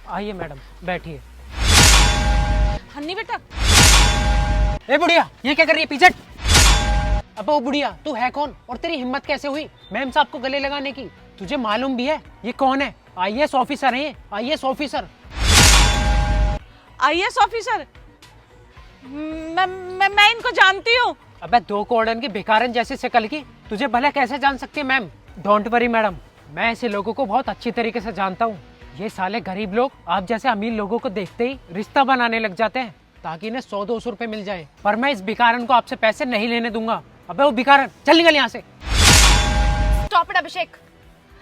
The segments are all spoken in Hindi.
आइए मैडम, बैठिए। हन्नी बेटा, ए बुढ़िया, ये क्या कर रही है? पीछे। अब वो बुढ़िया, तू है कौन और तेरी हिम्मत कैसे हुई मैम साहब को गले लगाने की? तुझे मालूम भी है ये कौन है? आईएएस ऑफिसर है ये, आईएएस ऑफिसर। IAS officer? मैं इनको जानती हूँ। अबे 2 करोड़ की भिखारन जैसी शक्ल की तुझे भला कैसे जान सकती है मैम? डोंट वरी मैडम, मैं ऐसे लोगों को बहुत अच्छी तरीके से जानता हूँ। ये साले गरीब लोग आप जैसे अमीर लोगों को देखते ही रिश्ता बनाने लग जाते हैं ताकि इन्हें 100-200 रुपए मिल जाए। पर मैं इस भिखारन को आपसे पैसे नहीं लेने दूंगा। अबे वो भिखारन, चल निकल यहाँ से। स्टॉप इट अभिषेक।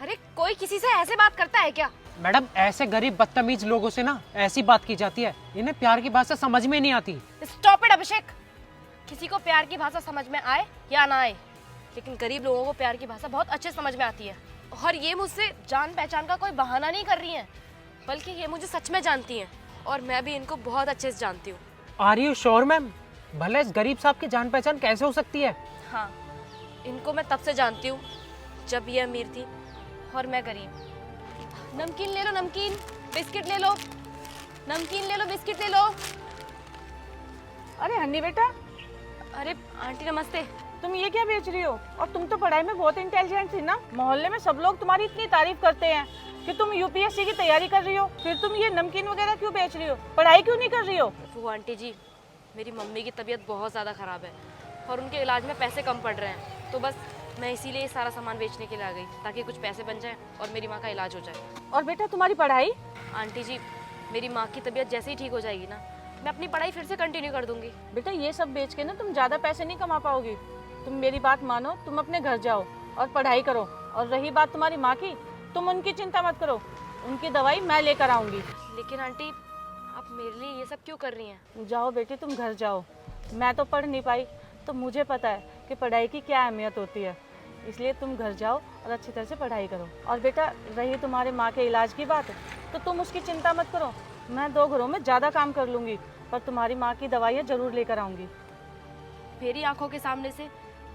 अरे कोई किसी से ऐसे बात करता है क्या? मैडम, ऐसे गरीब बदतमीज लोगों से ना ऐसी बात की जाती है, इन्हें प्यार की भाषा समझ में नहीं आती। स्टॉप इट अभिषेक। किसी को प्यार की भाषा समझ में आए या ना आए, लेकिन गरीब लोगों को प्यार की भाषा बहुत अच्छे समझ में आती है। और ये मुझसे जान पहचान का कोई बहाना नहीं कर रही हैं, बल्कि ये मुझे सच में जानती हैं और मैं भी इनको बहुत अच्छे से जानती हूँ। Are you sure ma'am? भले इस गरीब साहब की जान पहचान कैसे हो सकती है? हाँ, इनको मैं तब से जानती हूँ जब ये अमीर थी और मैं गरीब। नमकीन ले लो, नमकीन। बिस्किट ले लो, नमकीन ले लो, बिस्किट ले लो। अरे हन्नी बेटा, अरे आंटी नमस्ते। तुम ये क्या बेच रही हो? और तुम तो पढ़ाई में बहुत इंटेलिजेंट थी ना। मोहल्ले में सब लोग तुम्हारी इतनी तारीफ करते हैं कि तुम यूपीएससी की तैयारी कर रही हो, फिर तुम ये नमकीन वगैरह क्यों बेच रही हो? पढ़ाई क्यों नहीं कर रही हो? वो आंटी जी, मेरी मम्मी की तबीयत बहुत ज़्यादा ख़राब है और उनके इलाज में पैसे कम पड़ रहे हैं, तो बस मैं इसीलिए ये सारा सामान बेचने के लिए आ गई ताकि कुछ पैसे बन जाए और मेरी माँ का इलाज हो जाए। और बेटा तुम्हारी पढ़ाई? आंटी जी, मेरी माँ की तबीयत जैसे ही ठीक हो जाएगी ना, मैं अपनी पढ़ाई फिर से कंटिन्यू कर दूंगी। बेटा ये सब बेच के ना तुम ज़्यादा पैसे नहीं कमा पाओगी। तुम मेरी बात मानो, तुम अपने घर जाओ और पढ़ाई करो। और रही बात तुम्हारी माँ की, तुम उनकी चिंता मत करो, उनकी दवाई मैं लेकर आऊँगी। लेकिन आंटी, आप मेरे लिए ये सब क्यों कर रही हैं? जाओ बेटी, तुम घर जाओ। मैं तो पढ़ नहीं पाई, तो मुझे पता है कि पढ़ाई की क्या अहमियत होती है, इसलिए तुम घर जाओ और अच्छी तरह से पढ़ाई करो। और बेटा रही तुम्हारे माँ के इलाज की बात, तो तुम उसकी चिंता मत करो, मैं 2 घरों में ज़्यादा काम कर लूँगी, पर तुम्हारी माँ की दवाइयाँ ज़रूर लेकर आऊँगी। मेरी आंखों के सामने से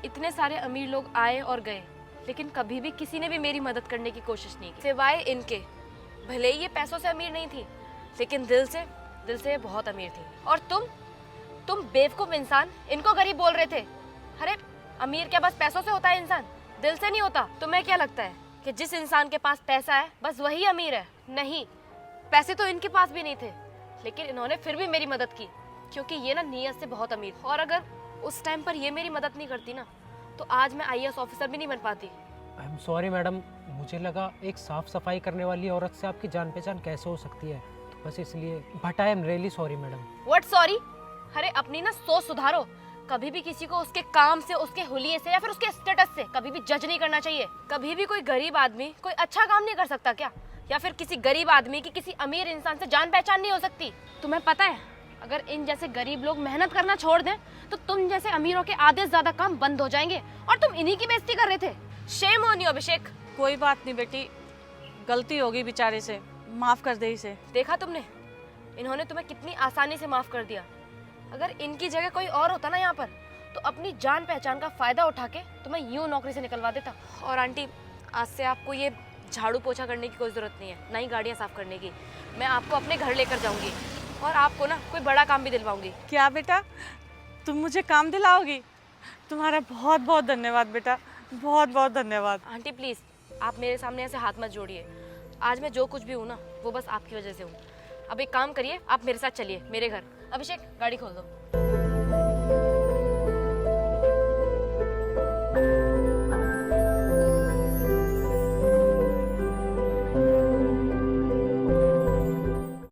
इतने सारे अमीर लोग आए और गए, लेकिन कभी भी किसी ने भी मेरी मदद करने की कोशिश नहीं की, सिवाय इनके। भले ही ये पैसों से अमीर नहीं थी, लेकिन दिल से ये बहुत अमीर थी। और तुम बेवकूफ़ इंसान इनको गरीब बोल रहे थे। अरे अमीर क्या बस पैसों से होता है इंसान? दिल से नहीं होता। तुम्हें क्या लगता है कि जिस इंसान के पास पैसा है बस वही अमीर है? नहीं, पैसे तो इनके पास भी नहीं थे, लेकिन इन्होंने फिर भी मेरी मदद की, क्योंकि ये ना नीयत से बहुत अमीर। और अगर उस टाइम पर ये मेरी मदद नहीं करती ना, तो आज मैं आईएएस ऑफिसर भी नहीं बन पाती। आई एम सॉरी मैडम, मुझे लगा एक साफ सफाई करने वाली औरत से आपकी जान पहचान कैसे हो सकती है, तो बस इसलिए। But I am really sorry madam. What sorry? अरे अपनी ना सोच सुधारो। कभी भी किसी को उसके काम से, उसके हुलिये से या फिर उसके स्टेटस से कभी भी जज नहीं करना चाहिए। कभी भी कोई गरीब आदमी कोई अच्छा काम नहीं कर सकता क्या? या फिर किसी गरीब आदमी की किसी अमीर इंसान से जान पहचान नहीं हो सकती? तुम्हें पता है, अगर इन जैसे गरीब लोग मेहनत करना छोड़ दें तो तुम जैसे अमीरों के आधे से ज्यादा काम बंद हो जाएंगे, और तुम इन्हीं की बेइज्जती कर रहे थे। शेम ऑन यू अभिषेक। कोई बात नहीं बेटी, गलती होगी बेचारे से, माफ़ कर दे इसे। देखा तुमने, इन्होंने तुम्हें कितनी आसानी से माफ कर दिया। अगर इनकी जगह कोई और होता ना यहाँ पर, तो अपनी जान पहचान का फायदा उठा के तुम्हें यूं नौकरी से निकलवा देता। और आंटी, आज से आपको ये झाड़ू पोछा करने की कोई ज़रूरत नहीं है, ना ही गाड़ियाँ साफ करने की। मैं आपको अपने घर लेकर जाऊँगी और आपको ना कोई बड़ा काम भी दिलवाऊंगी। क्या बेटा, तुम मुझे काम दिलाओगी? तुम्हारा बहुत बहुत धन्यवाद बेटा, बहुत बहुत धन्यवाद। आंटी प्लीज़, आप मेरे सामने ऐसे हाथ मत जोड़िए। आज मैं जो कुछ भी हूँ ना, वो बस आपकी वजह से हूँ। अब एक काम करिए, आप मेरे साथ चलिए मेरे घर। अभिषेक, गाड़ी खोल दो।